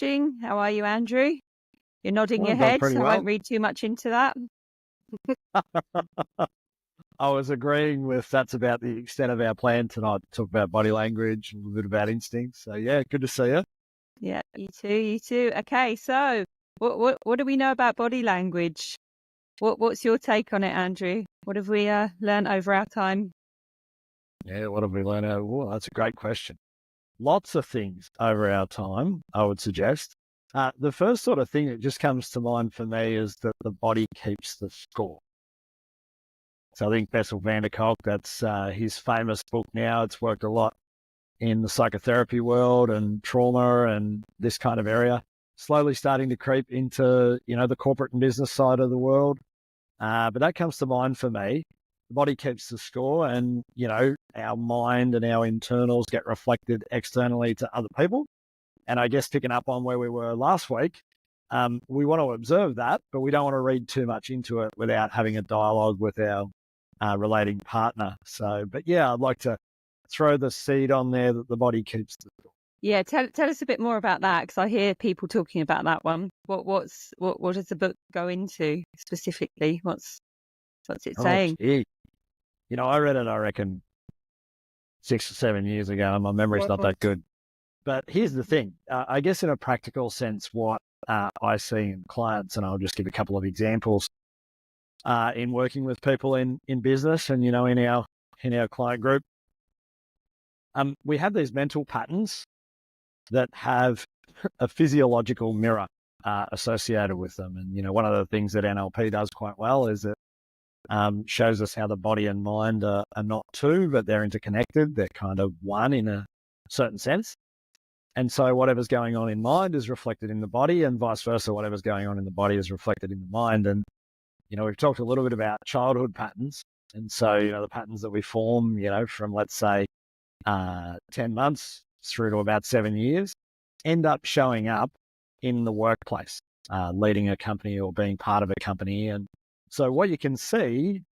How are you, Andrew? You're nodding Well, your I've done head, pretty so I well. won't read too much into that. I was agreeing with that's about the extent of our plan tonight. Talk about body language, a little bit about instincts. So yeah, good to see you. Yeah, you too, you too. Okay, so what do we know about body language? What's your take on it, Andrew? What have we learned over our time? Yeah, what have we learned? Oh, that's a great question. Lots of things over our time, I would suggest. The first sort of thing that just comes to mind for me is that the body keeps the score. So I think Bessel van der Kolk, that's his famous book now. It's worked a lot in the psychotherapy world and trauma and this kind of area, slowly starting to creep into, the corporate and business side of the world. But that comes to mind for me. The body keeps the score and, our mind and our internals get reflected externally to other people. And I guess picking up on where we were last week, we want to observe that, but we don't want to read too much into it without having a dialogue with our relating partner. So, but yeah, I'd like to throw the seed on there that the body keeps the score. Yeah, tell us a bit more about that, because I hear people talking about that one. What does the book go into specifically? What's it saying? Gee. I read it, I reckon, 6 or 7 years ago, and my memory's not that good. But here's the thing. I guess in a practical sense, what I see in clients, and I'll just give a couple of examples, in working with people in business and, in our client group, we have these mental patterns that have a physiological mirror associated with them. And, one of the things that NLP does quite well is it shows us how the body and mind are not two, but they're interconnected. They're kind of one in a certain sense. And so whatever's going on in mind is reflected in the body, and vice versa, whatever's going on in the body is reflected in the mind. And, we've talked a little bit about childhood patterns. And so, the patterns that we form, from, let's say, 10 months through to about 7 years, end up showing up in the workplace, leading a company or being part of a company. And so what you can see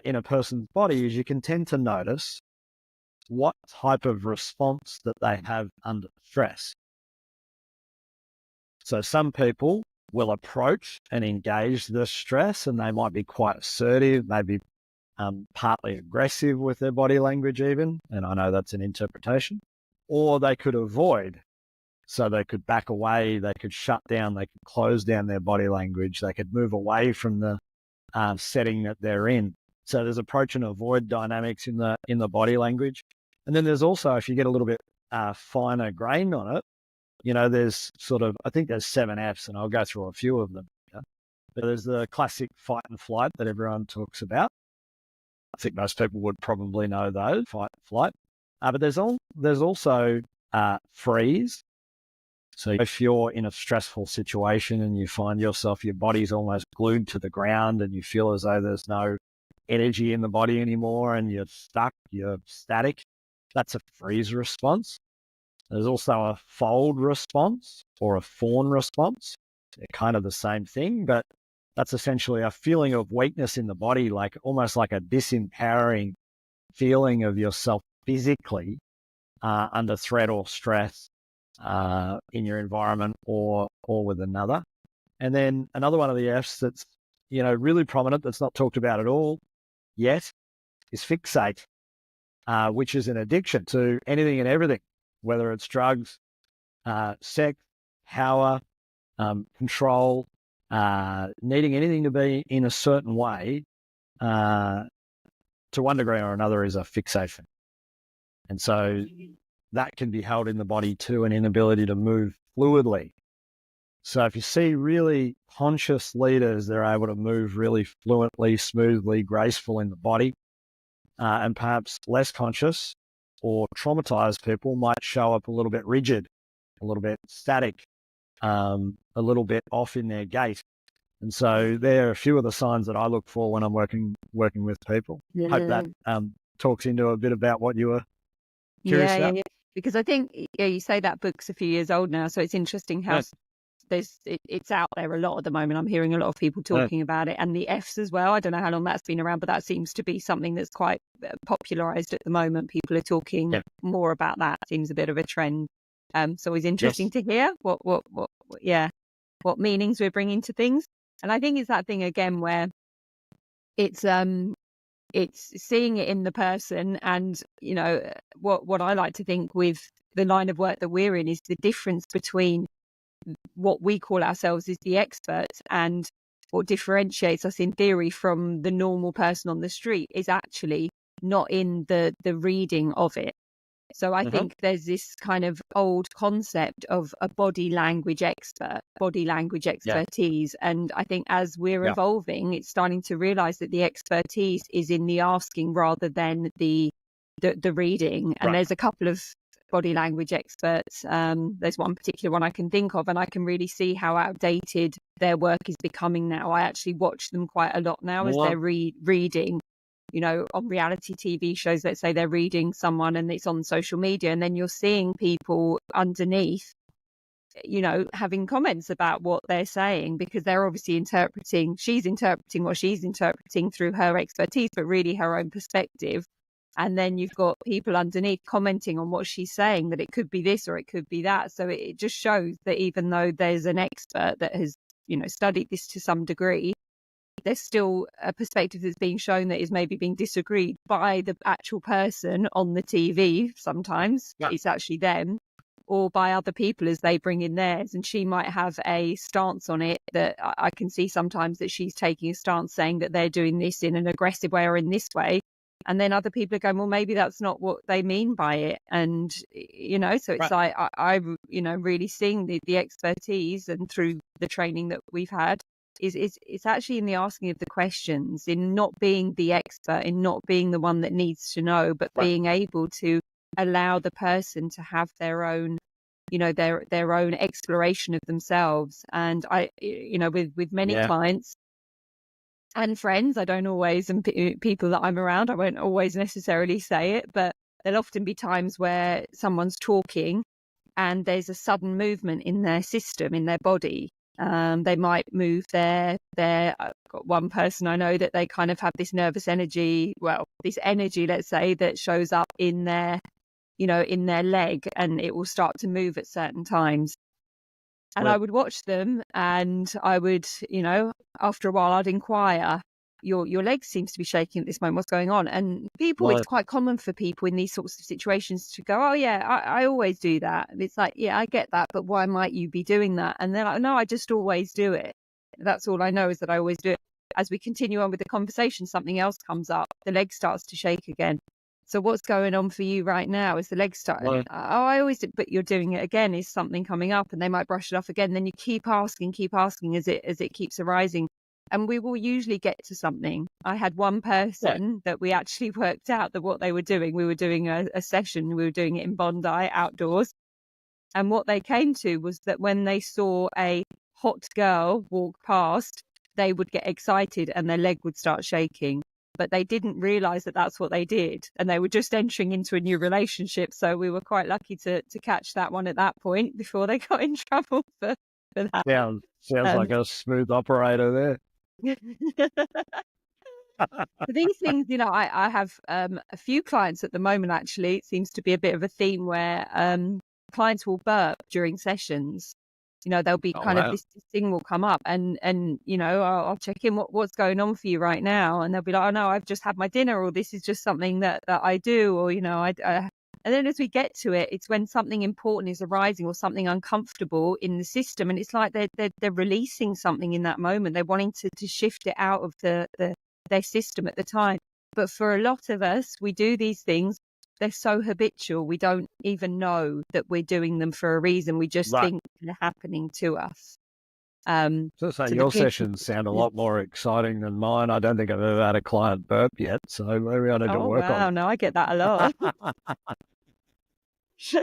in a person's body is you can tend to notice what type of response that they have under stress. So some people will approach and engage the stress, and they might be quite assertive, maybe partly aggressive with their body language even, and I know that's an interpretation, or they could avoid. So they could back away, they could shut down, they could close down their body language, they could move away from the setting that they're in. So there's approach and avoid dynamics in the body language. And then there's also, if you get a little bit finer grained on it, there's I think there's 7 Fs, and I'll go through a few of them. Yeah? But there's the classic fight and flight that everyone talks about. I think most people would probably know those, fight and flight. But there's also freeze. So if you're in a stressful situation and you find yourself, your body's almost glued to the ground and you feel as though there's no energy in the body anymore and you're stuck, you're static, that's a freeze response. There's also a fold response or a fawn response. They're kind of the same thing, but that's essentially a feeling of weakness in the body, like almost like a disempowering feeling of yourself physically under threat or stress in your environment or with another. And then another one of the Fs that's, really prominent, that's not talked about at all yet, is fixate, which is an addiction to anything and everything, whether it's drugs, sex, power, control, needing anything to be in a certain way, to one degree or another, is a fixation. And so that can be held in the body too, an inability to move fluidly. So if you see really conscious leaders, they're able to move really fluently, smoothly, graceful in the body, and perhaps less conscious or traumatized people might show up a little bit rigid, a little bit static, a little bit off in their gait. And so there are a few of the signs that I look for when I'm working with people. Yeah. Hope that talks into a bit about what you were curious about. Yeah. Because I think, you say that book's a few years old now, so it's interesting how it's out there a lot at the moment. I'm hearing a lot of people talking about it, and the Fs as well. I don't know how long that's been around, but that seems to be something that's quite popularized at the moment. People are talking more about that. Seems a bit of a trend. So it's interesting Yes. to hear what meanings we're bringing to things. And I think it's that thing again where it's seeing it in the person. And what I like to think with the line of work that we're in is the difference between what we call ourselves as the experts and what differentiates us in theory from the normal person on the street is actually not in the reading of it. So I think there's this kind of old concept of a body language expertise. And I think as we're evolving, it's starting to realize that the expertise is in the asking rather than the reading. And there's a couple of body language experts. There's one particular one I can think of, and I can really see how outdated their work is becoming now. I actually watch them quite a lot now as they're reading. On reality TV shows, let's say they're reading someone and it's on social media, and then you're seeing people underneath, having comments about what they're saying, because they're obviously she's interpreting what she's interpreting through her expertise, but really her own perspective. And then you've got people underneath commenting on what she's saying, that it could be this or it could be that. So it just shows that even though there's an expert that has, studied this to some degree, there's still a perspective that's being shown that is maybe being disagreed by the actual person on the TV. Sometimes it's actually them, or by other people as they bring in theirs. And she might have a stance on it that I can see sometimes that she's taking a stance saying that they're doing this in an aggressive way or in this way. And then other people are going, well, maybe that's not what they mean by it. And, so it's like, I really seeing the expertise, and through the training that we've had, it's actually in the asking of the questions, in not being the expert, in not being the one that needs to know, but being able to allow the person to have their own, their own exploration of themselves. And I, with many clients and friends, I don't always, and people that I'm around, I won't always necessarily say it, but there'll often be times where someone's talking and there's a sudden movement in their system, in their body. They might move I've got one person I know that they kind of have this nervous energy, this energy, let's say, that shows up in their, in their leg, and it will start to move at certain times. And I would watch them, and I would, after a while I'd inquire, your leg seems to be shaking at this moment, what's going on? And it's quite common for people in these sorts of situations to go, oh yeah, I always do that. And it's like, yeah, I get that, but why might you be doing that? And they're like, no, I just always do it. That's all I know, is that I always do it. As we continue on with the conversation, something else comes up, the leg starts to shake again. So what's going on for you right now? Is the leg starting? Oh, I always do, but you're doing it again. Is something coming up? And they might brush it off again. Then you keep asking as it keeps arising. And we will usually get to something. I had one person that we actually worked out that what they were doing, we were doing a session, we were doing it in Bondi outdoors. And what they came to was that when they saw a hot girl walk past, they would get excited and their leg would start shaking. But they didn't realize that that's what they did. And they were just entering into a new relationship. So we were quite lucky to catch that one at that point before they got in trouble for that. Sounds like a smooth operator there. These things, I have a few clients at the moment, actually. It seems to be a bit of a theme where clients will burp during sessions. There'll be this thing will come up, and I'll check in, what's going on for you right now? And they'll be like, oh no, I've just had my dinner, or this is just something that I do, or, and then as we get to it, it's when something important is arising or something uncomfortable in the system. And it's like they're releasing something in that moment. They're wanting to shift it out of their system at the time. But for a lot of us, we do these things. They're so habitual. We don't even know that we're doing them for a reason. We just think they're happening to us. So your sessions sound a lot more exciting than mine. I don't think I've ever had a client burp yet. So maybe I need to work on it. No, I get that a lot.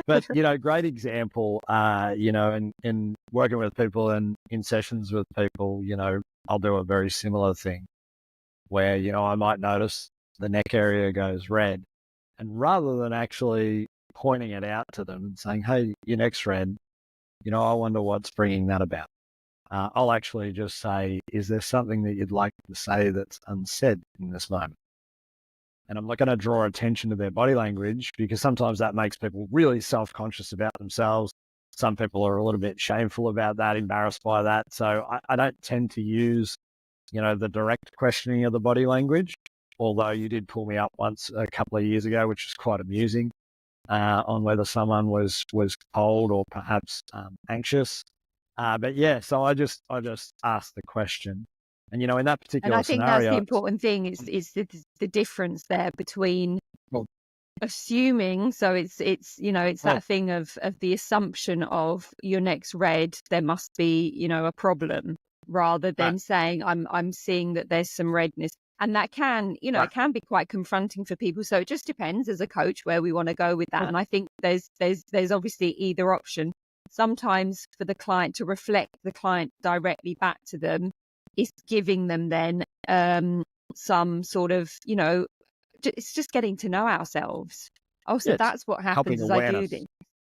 But, great example, in working with people and in sessions with people, I'll do a very similar thing where, I might notice the neck area goes red. And rather than actually pointing it out to them and saying, hey, your neck's red, I wonder what's bringing that about. I'll actually just say, is there something that you'd like to say that's unsaid in this moment? And I'm not going to draw attention to their body language, because sometimes that makes people really self-conscious about themselves. some people are a little bit shameful about that, embarrassed by that. So I don't tend to use, the direct questioning of the body language, although you did pull me up once a couple of years ago, which was quite amusing, on whether someone was cold or perhaps anxious. But yeah, so I just asked the question. And, in that And particular I think that's the scenario, important thing is the difference there between well, assuming. So it's that thing of the assumption of your neck's red, there must be, a problem, rather than saying I'm seeing that there's some redness. And that can, it can be quite confronting for people. So it just depends as a coach where we want to go with that. And I think there's obviously either option. Sometimes for the client to reflect the client directly back to them is giving them then some sort of, it's just getting to know ourselves. Oh, so that's what happens as I do this.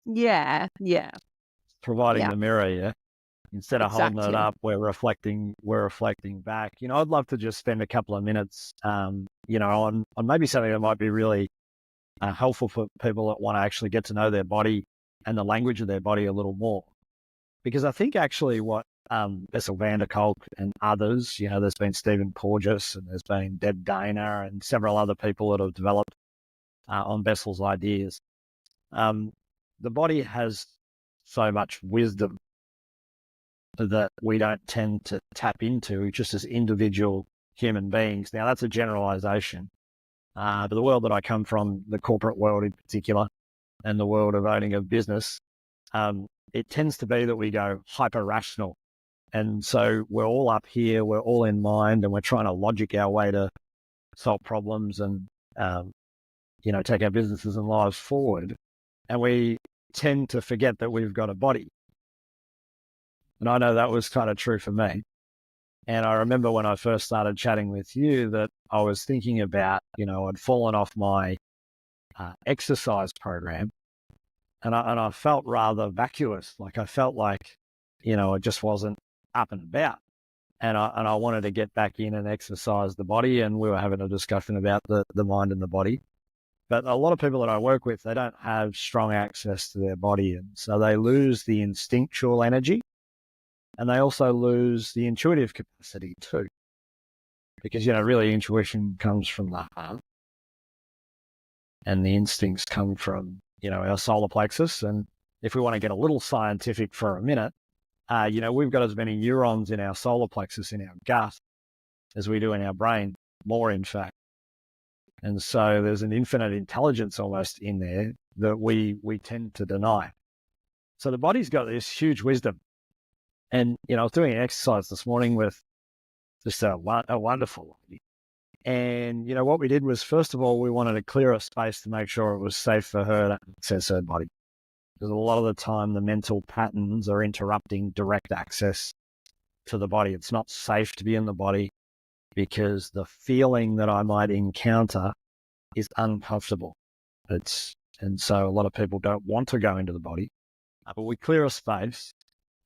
Yeah. Providing the mirror, yeah. Instead of holding it up, we're reflecting back. I'd love to just spend a couple of minutes, on maybe something that might be really helpful for people that want to actually get to know their body and the language of their body a little more. Because I think actually what Bessel van der Kolk and others, there's been Stephen Porges and there's been Deb Dana and several other people that have developed on Bessel's ideas. The body has so much wisdom that we don't tend to tap into just as individual human beings. Now, that's a generalization. But the world that I come from, the corporate world in particular, and the world of owning a business, it tends to be that we go hyper-rational. And so we're all up here, we're all in mind, and we're trying to logic our way to solve problems and, take our businesses and lives forward. And we tend to forget that we've got a body. And I know that was kind of true for me. And I remember when I first started chatting with you that I was thinking about, I'd fallen off my exercise program and I felt rather vacuous. Like I felt like, I just wasn't up and about. And I wanted to get back in and exercise the body. And we were having a discussion about the mind and the body. But a lot of people that I work with, they don't have strong access to their body. And so they lose the instinctual energy. And they also lose the intuitive capacity too. Because, really intuition comes from the heart. And the instincts come from, our solar plexus. And if we want to get a little scientific for a minute, we've got as many neurons in our solar plexus, in our gut, as we do in our brain, more in fact. And so there's an infinite intelligence almost in there that we tend to deny. So the body's got this huge wisdom. And, I was doing an exercise this morning with just a wonderful lady. And, what we did was, first of all, we wanted to clear a space to make sure it was safe for her to access her body. Because a lot of the time, the mental patterns are interrupting direct access to the body. It's not safe to be in the body because the feeling that I might encounter is uncomfortable. And so a lot of people don't want to go into the body. But we clear a space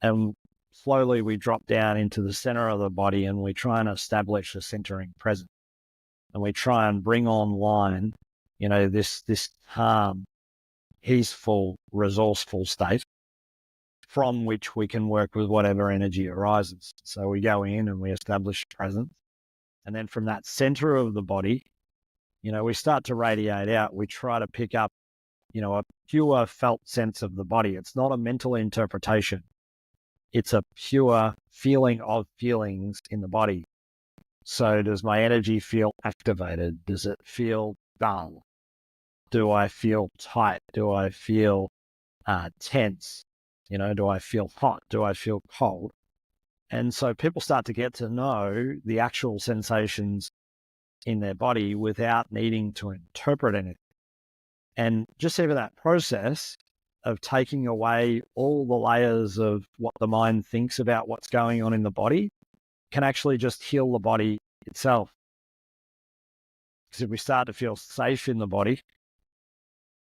and slowly we drop down into the center of the body and we try and establish a centering presence. And we try and bring online, this calm, peaceful, resourceful state from which we can work with whatever energy arises. So we go in and we establish presence. And then from that center of the body, we start to radiate out. We try to pick up, a pure felt sense of the body. It's not a mental interpretation. It's a pure feeling of feelings in the body. So does my energy feel activated? Does it feel dull? Do I feel tight? Do I feel tense? Do I feel hot? Do I feel cold? And so people start to get to know the actual sensations in their body without needing to interpret anything. And just even that process of taking away all the layers of what the mind thinks about what's going on in the body can actually just heal the body itself. Because if we start to feel safe in the body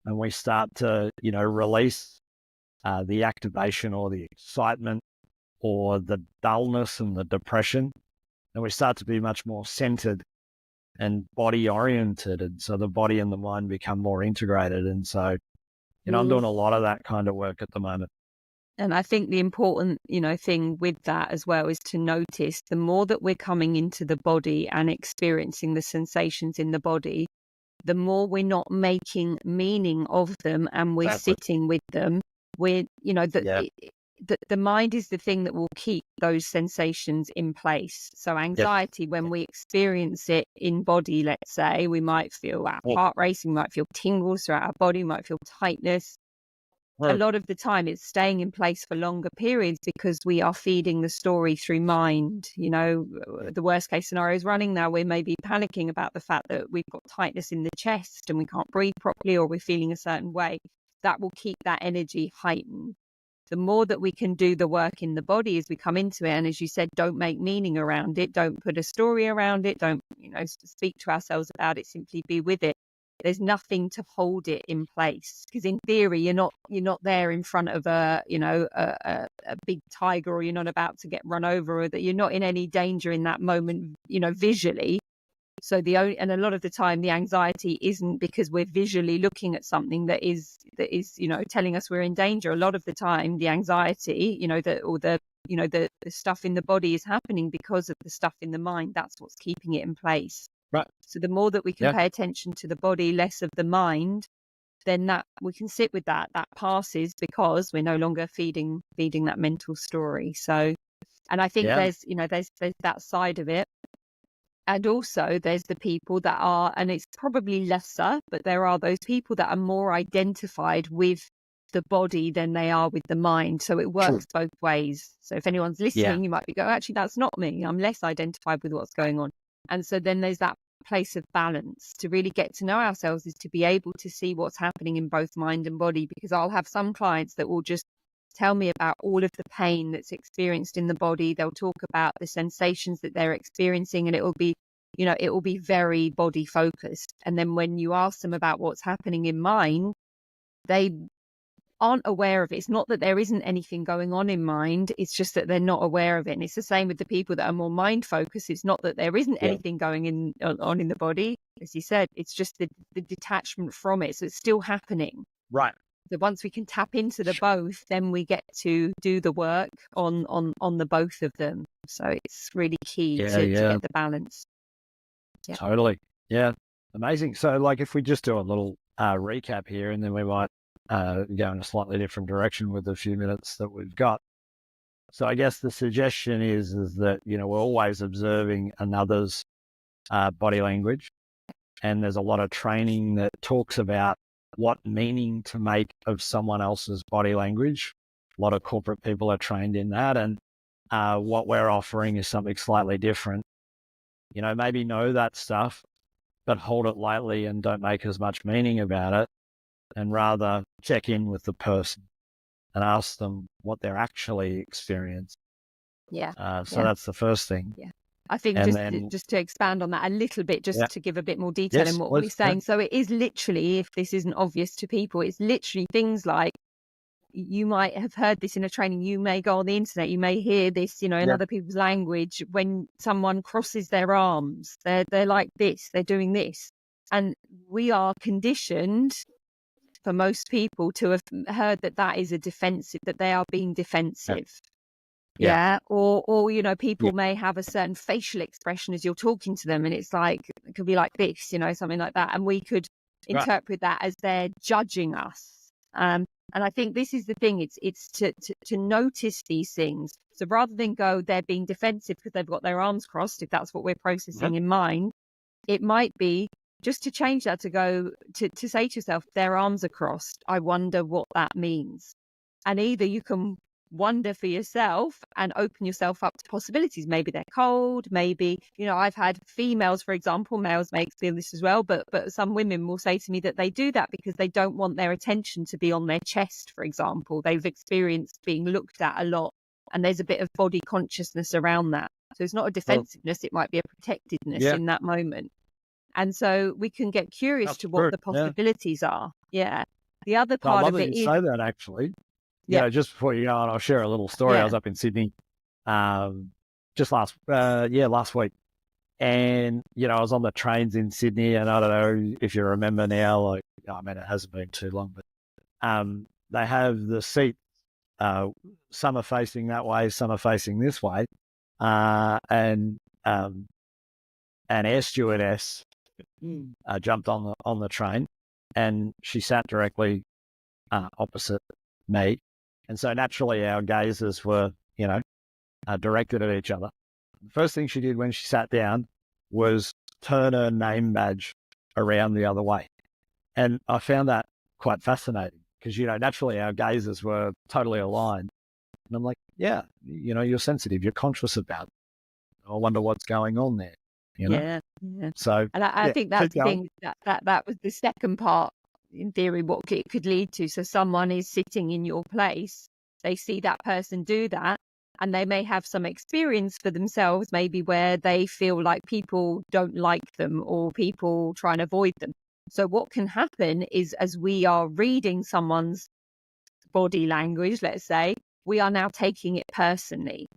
and we start to, release the activation or the excitement or the dullness and the depression, then we start to be much more centered and body oriented. And so the body and the mind become more integrated. And so, I'm doing a lot of that kind of work at the moment. And I think the important, thing with that as well is to notice the more that we're coming into the body and experiencing the sensations in the body, the more we're not making meaning of them and we're Exactly. sitting with them. The mind is the thing that will keep those sensations in place. So anxiety, when we experience it in body, let's say, we might feel our heart racing, we might feel tingles throughout our body, we might feel tightness. A lot of the time it's staying in place for longer periods because we are feeding the story through mind. The worst case scenario is running now. We may be panicking about the fact that we've got tightness in the chest and we can't breathe properly, or we're feeling a certain way. That will keep that energy heightened. The more that we can do the work in the body as we come into it, and as you said, don't make meaning around it, don't put a story around it, don't speak to ourselves about it, simply be with it. There's nothing to hold it in place, because in theory you're not there in front of a big tiger, or you're not about to get run over, or that you're not in any danger in that moment, visually. So and a lot of the time the anxiety isn't because we're visually looking at something that is telling us we're in danger. A lot of the time the anxiety, the stuff in the body is happening because of the stuff in the mind. That's what's keeping it in place. Right. So the more that we can pay attention to the body, less of the mind, then that we can sit with that passes, because we're no longer feeding that mental story. So, and I think there's that side of it. And also there's the people that are, and it's probably lesser, but there are those people that are more identified with the body than they are with the mind. So it works both ways. So if anyone's listening, you might be going, actually, that's not me. I'm less identified with what's going on. And so then there's that place of balance. To really get to know ourselves is to be able to see what's happening in both mind and body, because I'll have some clients that will just tell me about all of the pain that's experienced in the body. They'll talk about the sensations that they're experiencing, and it will be very body focused. And then when you ask them about what's happening in mind, they aren't aware of it. It's not that there isn't anything going on in mind, it's just that they're not aware of it. And it's the same with the people that are more mind focused. It's not that there isn't anything going on in the body, as you said, it's just the detachment from it. So it's still happening. Right. So once we can tap into the both, then we get to do the work on the both of them. So it's really key to get the balance. Yeah. Totally. Yeah. Amazing. So like if we just do a little recap here, and then we might go in a slightly different direction with the few minutes that we've got. So I guess the suggestion is that, we're always observing another's body language, and there's a lot of training that talks about what meaning to make of someone else's body language. A lot of corporate people are trained in that, and what we're offering is something slightly different. Maybe know that stuff, but hold it lightly and don't make as much meaning about it, and rather check in with the person and ask them what they're actually experiencing. So that's the first thing. Yeah. I think just to expand on that a little bit, to give a bit more detail in what we're saying. So it is literally, if this isn't obvious to people, it's literally things like, you might have heard this in a training, you may go on the internet, you may hear this, in other people's language, when someone crosses their arms, they're like this, they're doing this. And we are conditioned, for most people, to have heard that is a defensive, that they are being defensive. Or people may have a certain facial expression as you're talking to them, and it's like, it could be like this, something like that, and we could interpret that as they're judging us. And I think this is the thing, it's to notice these things. So rather than go, they're being defensive because they've got their arms crossed, if that's what we're processing in mind, it might be just to change that, to go to say to yourself, their arms are crossed, I wonder what that means. And either you can wonder for yourself and open yourself up to possibilities. Maybe they're cold, maybe, I've had females, for example, males may experience this as well, but some women will say to me that they do that because they don't want their attention to be on their chest, for example. They've experienced being looked at a lot, and there's a bit of body consciousness around that. So it's not a defensiveness, it might be a protectiveness in that moment. And so we can get curious to what the possibilities are. Yeah. The other part of it is... I love that you say that, actually. Just before you go on, I'll share a little story. I was up in Sydney just last week. And, I was on the trains in Sydney, and I don't know if you remember now, it hasn't been too long, but they have the seat some are facing that way, some are facing this way. And an air stewardess jumped on the train, and she sat directly opposite me. And so naturally our gazes were, directed at each other. The first thing she did when she sat down was turn her name badge around the other way. And I found that quite fascinating because, naturally our gazes were totally aligned. And I'm like, yeah, you're sensitive, you're conscious about it. I wonder what's going on there, Yeah. So, and I think that's the going. thing that was the second part, in theory, what it could lead to. So someone is sitting in your place, they see that person do that, and they may have some experience for themselves, maybe where they feel like people don't like them or people try and avoid them. So what can happen is, as we are reading someone's body language, let's say, we are now taking it personally.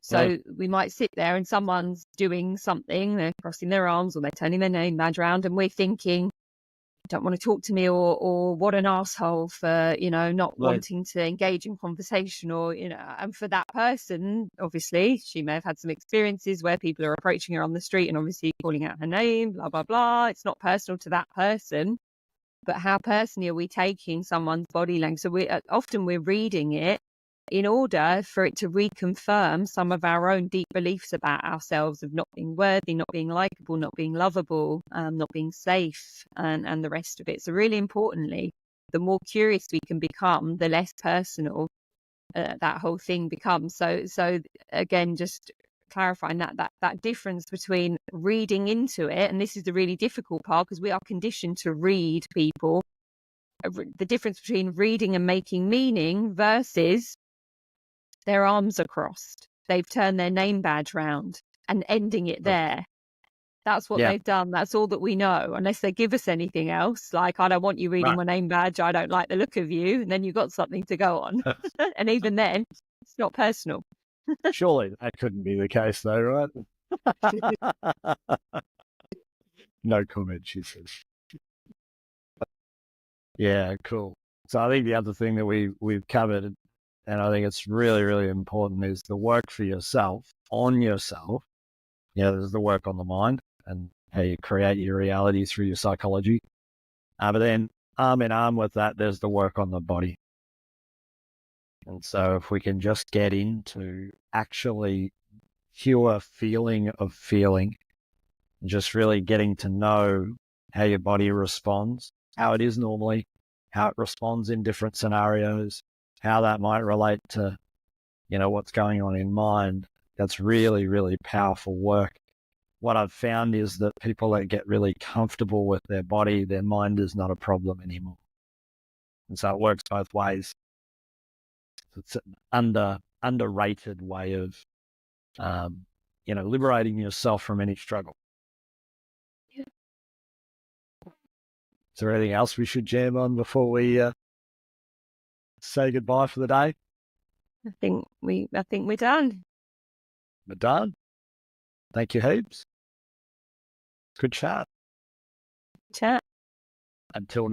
So we might sit there and someone's doing something, they're crossing their arms or they're turning their name badge around, and we're thinking, don't want to talk to me, or what an asshole for, not wanting to engage in conversation, or, and for that person, obviously, she may have had some experiences where people are approaching her on the street and obviously calling out her name, blah, blah, blah. It's not personal to that person, but how personally are we taking someone's body language? So we're reading it in order for it to reconfirm some of our own deep beliefs about ourselves, of not being worthy, not being likable, not being lovable, not being safe, and the rest of it. So really importantly, the more curious we can become, the less personal that whole thing becomes. So again, just clarifying that difference between reading into it, and this is the really difficult part because we are conditioned to read people, the difference between reading and making meaning versus their arms are crossed, they've turned their name badge round, and ending it there. That's what they've done. That's all that we know, unless they give us anything else. Like, I don't want you reading my name badge. I don't like the look of you. And then you've got something to go on. And even then, it's not personal. Surely that couldn't be the case though, right? No comment, she says. Yeah, cool. So I think the other thing that we've covered, and I think it's really, really important, is the work for yourself, on yourself. There's the work on the mind and how you create your reality through your psychology. But then arm in arm with that, there's the work on the body. And so if we can just get into actually pure feeling of feeling, just really getting to know how your body responds, how it is normally, how it responds in different scenarios, how that might relate to, what's going on in mind. That's really, really powerful work. What I've found is that people that get really comfortable with their body, their mind is not a problem anymore. And so it works both ways. It's an underrated way of, liberating yourself from any struggle. Yeah. Is there anything else we should jam on before we say goodbye for the day? I think we're done. We're done. Thank you, heaps. Good chat. Chat. Until next.